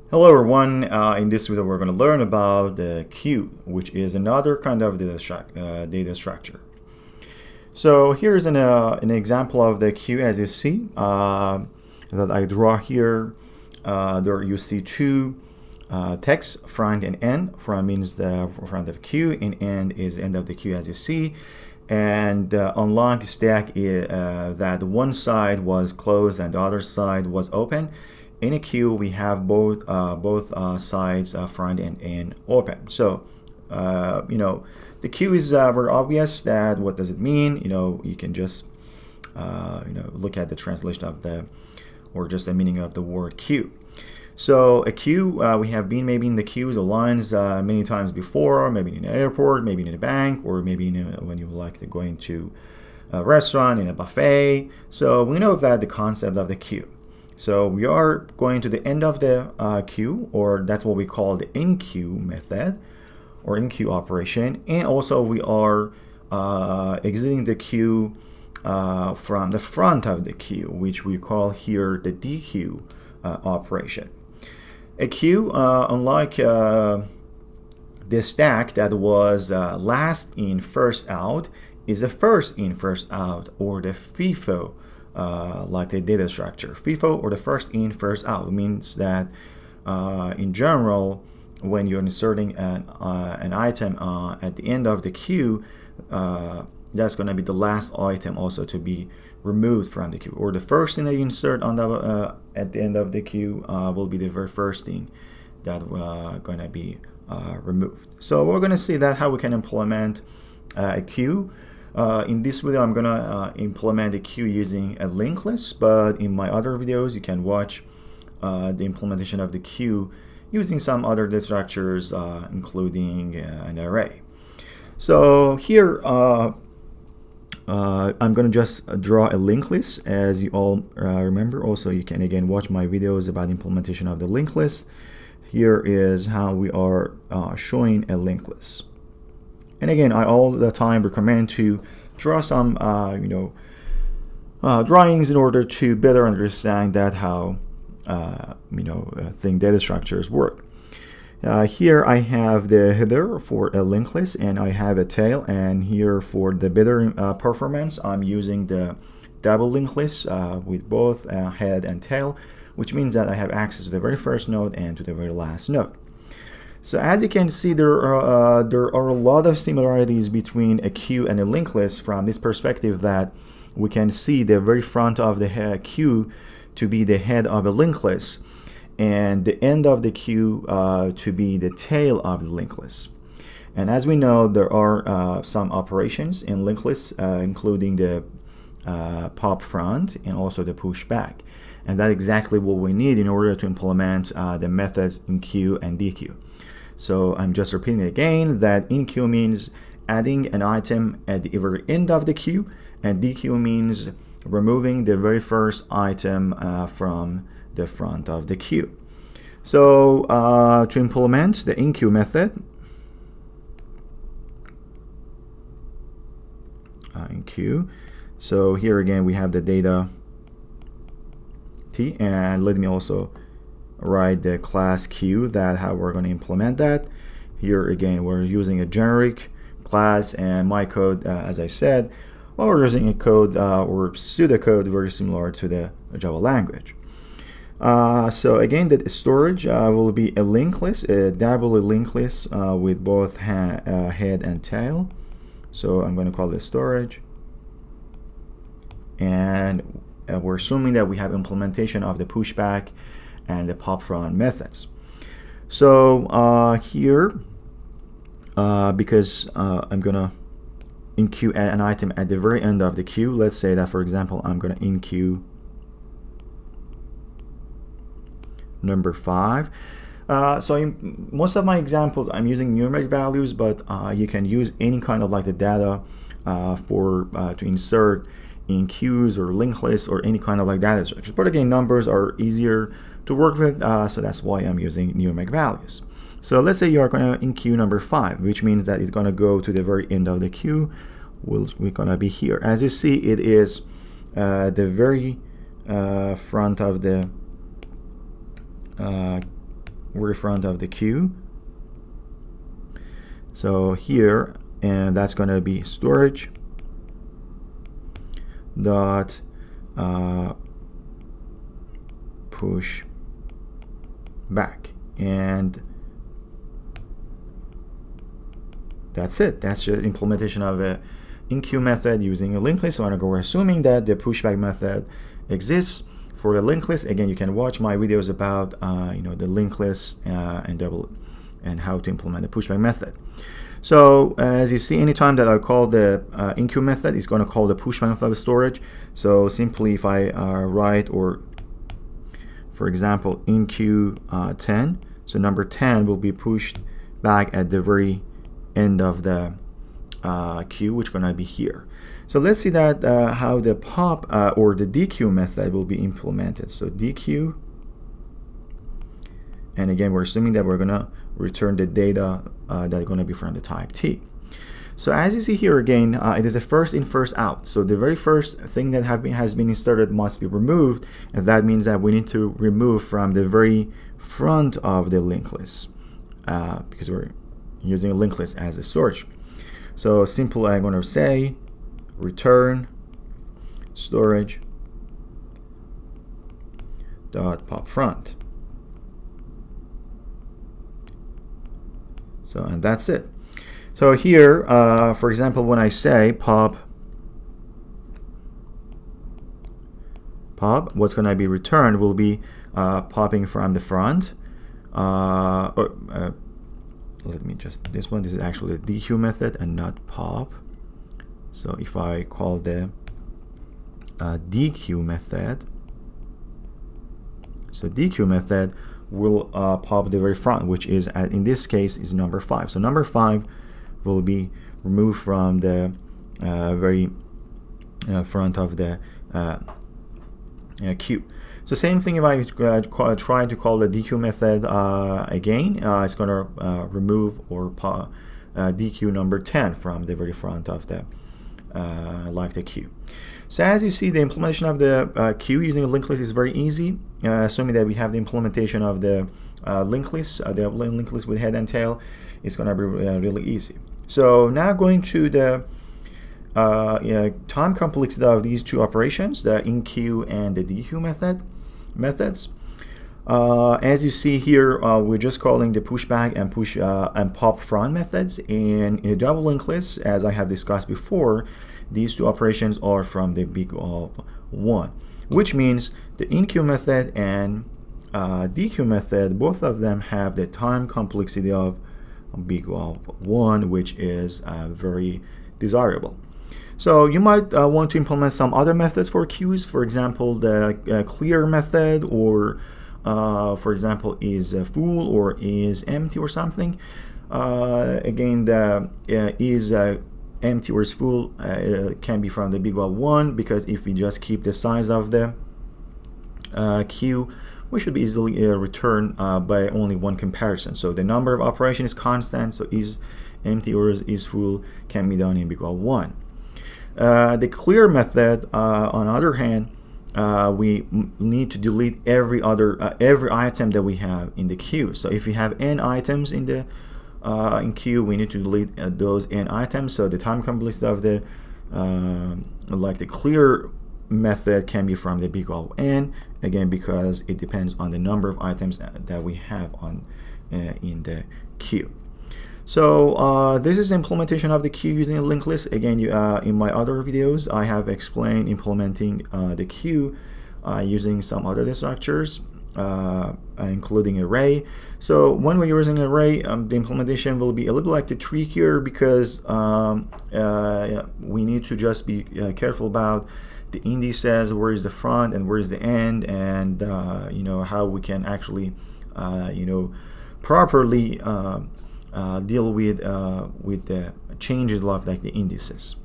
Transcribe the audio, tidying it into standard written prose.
Hello everyone, in this video we're going to learn about the queue, which is another kind of data structure. So here's an example of the queue as you see that I draw here. There you see two texts, front and end. Front means the front of the queue and end is end of the queue as you see. And unlock stack is that one side was closed and the other side was open. In a queue, we have both sides, front and end, open. So, the queue is very obvious. That what does it mean? You can just look at the translation of or just the meaning of the word queue. So a queue, we have been maybe in the queues or lines many times before, maybe in an airport, maybe in a bank, or maybe when you like to go into a restaurant, in a buffet. So we know that the concept of the queue. So we are going to the end of the queue, or that's what we call the in-queue method or in-queue operation. And also we are exiting the queue from the front of the queue, which we call here the dequeue operation. A queue, unlike the stack that was last in, first out, is a first in, first out, or the FIFO. Like the data structure. FIFO, or the first in, first out, means that in general, when you're inserting an item at the end of the queue, that's going to be the last item also to be removed from the queue. Or the first thing that you insert on at the end of the queue will be the very first thing that going to be removed. So we're going to see that how we can implement a queue. In this video, I'm going to implement a queue using a linked list, but in my other videos, you can watch the implementation of the queue using some other data structures, including an array. So here, I'm going to just draw a linked list, as you all remember. Also, you can again watch my videos about implementation of the linked list. Here is how we are showing a linked list. And again, I all the time recommend to draw some, drawings in order to better understand that how, data structures work. Here I have the header for a linked list, and I have a tail. And here for the better performance, I'm using the double linked list with both head and tail, which means that I have access to the very first node and to the very last node. So as you can see, there are a lot of similarities between a queue and a linked list from this perspective, that we can see the very front of the queue to be the head of a linked list, and the end of the queue to be the tail of the linked list. And as we know, there are some operations in linked lists, including the pop front and also the push back. And that's exactly what we need in order to implement the methods in queue and dequeue. So I'm just repeating it again, that in queue means adding an item at the very end of the queue, and dequeue means removing the very first item from the front of the queue. So to implement the in queue method, in queue, so here again we have the data T, and let me also write the class queue, that how we're going to implement that. Here again, we're using a generic class, and my code, as I said, we're using a code or pseudocode very similar to the Java language. So again, the storage will be a linked list, a double linked list with both head and tail. So I'm going to call this storage, and we're assuming that we have implementation of the pushback and the pop front methods. So here, because I'm gonna in queue add an item at the very end of the queue, let's say that for example I'm gonna in queue number 5. So in most of my examples I'm using numeric values, but you can use any kind of like the data to insert in queues or linked lists or any kind of like data structures. But again, numbers are easier to work with, so that's why I'm using numeric values. So let's say you're going to in queue number 5, which means that it's going to go to the very end of the queue. We're going to be here. As you see, it is the very front of the very front of the queue. So here, and that's going to be storage dot push back, and that's it. That's the implementation of a in-queue method using a linked list. So we're assuming that the pushback method exists for the linked list. Again, you can watch my videos about the linked list and how to implement the pushback method. So as you see, anytime that I call the in-queue method, it's going to call the pushback method of storage. So simply if I write, or for example, in-queue 10, so number 10 will be pushed back at the very end of the queue, which is going to be here. So let's see that how the pop or the dequeue method will be implemented. So dequeue, and again, we're assuming that we're going to return the data that are going to be from the type T. So as you see here again, it is a first in, first out. So the very first thing that has been inserted must be removed, and that means that we need to remove from the very front of the linked list because we're using a linked list as a storage. So simple, I'm going to say return storage dot pop front. So, and that's it. So here, for example, when I say pop, what's going to be returned will be popping from the front. Let me just, this is actually the dequeue method and not pop. So if I call the dequeue method, so dequeue method will pop the very front, which is in this case is number 5. So number 5 will be removed from the very front of the queue. So same thing if I try to call the dequeue method again, it's going to remove or dequeue number 10 from the very front of the the queue. So as you see, the implementation of the queue using a linked list is very easy, assuming that we have the implementation of the linked list, the linked list with head and tail. It's going to be really easy. So now going to the time complexity of these two operations, the in-queue and the dequeue methods. As you see here, we're just calling the pushback and push and pop front methods. And in a double linked list, as I have discussed before, these two operations are from the big O of 1, which means the in-queue method and dequeue method, both of them have the time complexity of big O of 1, which is very desirable. So you might want to implement some other methods for queues, for example, the clear method, or for example, is full or is empty or something. Again, the is empty or is full can be from the big O of 1, because if we just keep the size of the queue, we should be easily return by only one comparison. So the number of operation is constant, so is empty or is full can be done in big O of 1. The clear method, on the other hand, we need to delete every item that we have in the queue. So if we have n items in the in queue, we need to delete those n items. So the time complexity of the the clear method can be from the big O of n, again because it depends on the number of items that we have on in the queue. So this is implementation of the queue using a linked list. Again, in my other videos, I have explained implementing the queue using some other data structures, including array. So when we're using array, the implementation will be a little like the trickier, because we need to just be careful about the indices, where is the front and where is the end, and how we can actually properly deal with the changes of the indices.